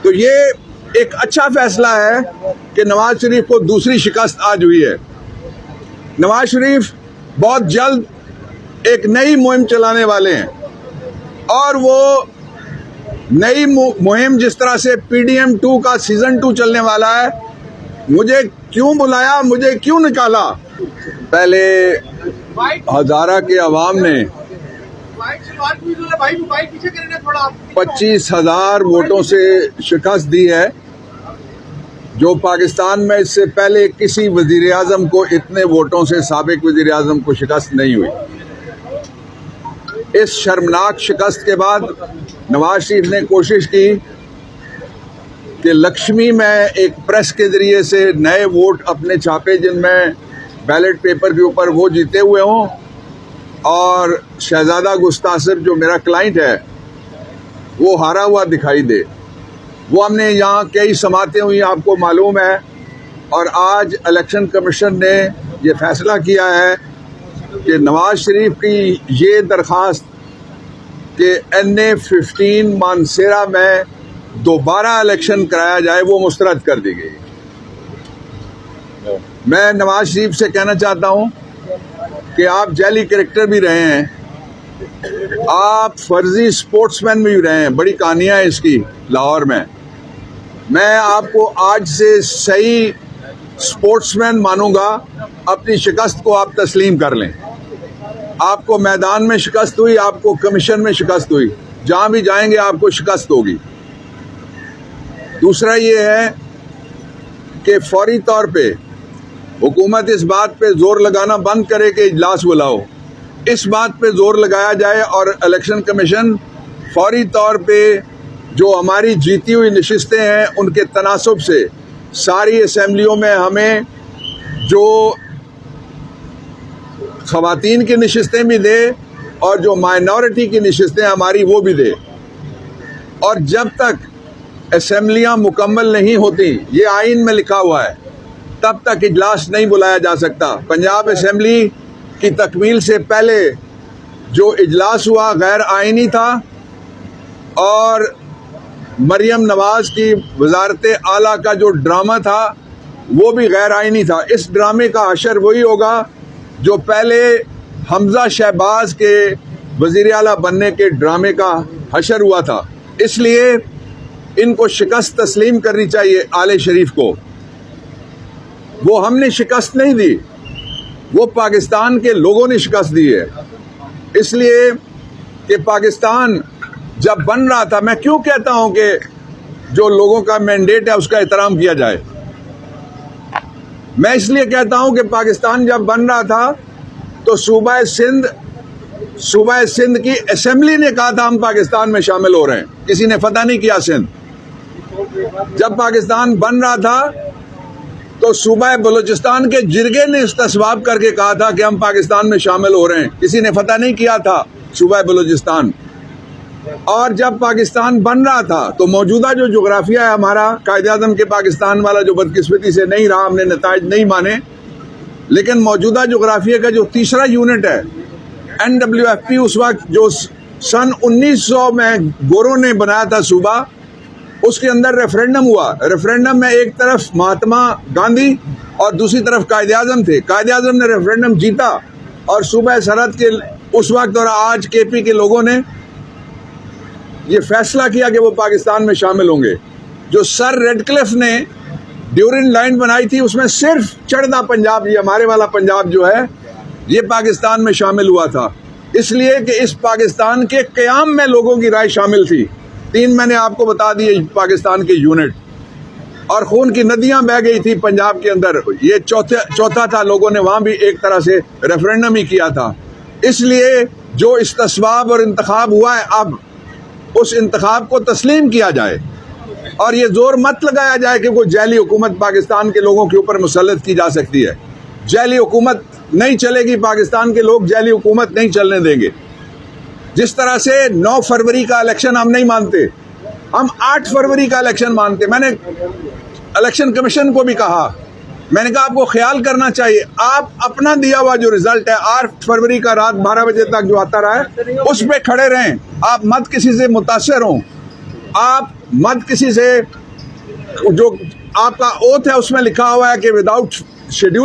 तो ये एक अच्छा फैसला है कि नवाज शरीफ को दूसरी शिकस्त आज हुई है। नवाज शरीफ बहुत जल्द एक नई मुहिम चलाने वाले हैं और वो नई मुहिम जिस तरह से PDM 2 का सीजन 2 चलने वाला है, मुझे क्यों बुलाया, मुझे क्यों निकाला। पहले हजारा के अवाम ने 25,000 वोटों से शिकस्त दी है, जो पाकिस्तान में इससे पहले किसी वजीर आजम को इतने वोटों से साबिक वजीर आजम को शिकस्त नहीं हुई। इस शर्मनाक शिकस्त के बाद नवाज शरीफ ने कोशिश की कि लक्ष्मी में एक प्रेस के जरिए से नए वोट अपने छापे जिनमें बैलेट पेपर के ऊपर वो जीते हुए हों, और शहजादा गुस्तासिर जो मेरा क्लाइंट है वो हारा हुआ दिखाई दे। वो हमने यहाँ कई समातें हुई, आपको मालूम है, और आज इलेक्शन कमीशन ने ये फैसला किया है कि नवाज शरीफ की ये दरख्वास्त कि NA-15 मानसेरा में दोबारा इलेक्शन कराया जाए वो मुस्तरद कर दी गई। मैं नवाज शरीफ से कहना चाहता हूँ कि आप जैली कैरेक्टर भी रहे हैं, आप फर्जी स्पोर्ट्समैन भी रहे हैं, बड़ी कहानियाँ हैं इसकी लाहौर में। मैं आपको आज से सही स्पोर्ट्समैन मानूंगा। अपनी शिकस्त को आप तस्लीम कर लें। आपको मैदान में शिकस्त हुई, आपको कमीशन में शिकस्त हुई, जहां भी जाएंगे आपको शिकस्त होगी। दूसरा ये है कि फौरी तौर पे हुकूमत इस बात पे जोर लगाना बंद करे कि इजलास बुलाओ, इस बात पे जोर लगाया जाए और इलेक्शन कमीशन फौरी तौर पे जो हमारी जीती हुई नशिस्तें हैं उनके तनासब से सारी असम्बलियों में हमें जो ख़वातीन की नशिस्तें भी दे और जो माइनॉरिटी की नशिस्तें हमारी वो भी दे। और जब तक असम्बलियाँ मुकम्मल नहीं होती, ये आइन में लिखा हुआ है, तब तक इजलास नहीं बुलाया जा सकता। पंजाब असम्बली की तकमील से पहले जो इजलास हुआ गैर आइनी था और मरियम नवाज की वजारत आला का जो ड्रामा था वो भी गैर आइनी था। इस ड्रामे का हशर वही होगा जो पहले हमजा शहबाज के वजीर आला बनने के ड्रामे का हशर हुआ था। इसलिए इनको शिकस्त तस्लीम करनी चाहिए आले शरीफ को। वो हमने शिकस्त नहीं दी, वो पाकिस्तान के लोगों ने शिकस्त दी है। इसलिए कि पाकिस्तान जब बन रहा था, मैं क्यों कहता हूं कि जो लोगों का मैंडेट है उसका एहतराम किया जाए। मैं इसलिए कहता हूं कि पाकिस्तान जब बन रहा था तो सूबा सिंध की असेंबली ने कहा था हम पाकिस्तान में शामिल हो रहे हैं, किसी ने फतह नहीं किया सिंध। जब पाकिस्तान बन रहा था तो सूबा बलूचिस्तान के जिरगे ने इस्तेसवाब करके कहा था कि हम पाकिस्तान में शामिल हो रहे हैं, किसी ने फतह नहीं किया था सूबा बलूचिस्तान। और जब पाकिस्तान बन रहा था तो मौजूदा जो जोग्राफिया है हमारा, कायद-ए-आज़म के पाकिस्तान वाला जो बदकिस्मती से नहीं रहा, हमने नताइज नहीं माने, लेकिन मौजूदा जोग्राफिया का जो तीसरा यूनिट है NWFP, उस वक्त जो सन 1900 में गोरों ने बनाया था सूबा, उसके अंदर रेफरेंडम हुआ। रेफरेंडम में एक तरफ महात्मा गांधी और दूसरी तरफ कायद-ए-आज़म थे। कायद-ए-आज़म ने रेफरेंडम जीता और सूबा सरहद के उस वक्त और आज KP के लोगों ने ये फैसला किया कि वो पाकिस्तान में शामिल होंगे। जो सर रेडक्लिफ ने ड्यूरिंग लाइन बनाई थी उसमें सिर्फ चढ़दा पंजाब, ये हमारे वाला पंजाब जो है, ये पाकिस्तान में शामिल हुआ था। इसलिए कि इस पाकिस्तान के क़याम में लोगों की राय शामिल थी। 3 मैंने आपको बता दिए पाकिस्तान के यूनिट, और खून की नदियां बह गई थी पंजाब के अंदर। ये चौथा था, लोगों ने वहाँ भी एक तरह से रेफरेंडम ही किया था। इसलिए जो इस्तेसवाब और इंतखाब हुआ है, अब उस इंतखाब को तस्लीम किया जाए और ये जोर मत लगाया जाए कि कोई जैली हुकूमत पाकिस्तान के लोगों के ऊपर मुसल्लत की जा सकती है। जैली हुकूमत नहीं चलेगी, पाकिस्तान के लोग जैली हुकूमत नहीं चलने देंगे। जिस तरह से 9 फरवरी का इलेक्शन हम नहीं मानते, हम 8 फरवरी का इलेक्शन मानते। मैंने इलेक्शन कमीशन को भी कहा, मैंने कहा आपको ख्याल करना चाहिए, आप अपना दिया हुआ जो रिजल्ट है 8 फरवरी का रात 12 बजे तक जो आता रहा है उस पर खड़े रहें। आप मत किसी से मुतासर हों। आप मत किसी से, जो आपका ओथ है उसमें लिखा हुआ है कि विदाउट शेड्यूल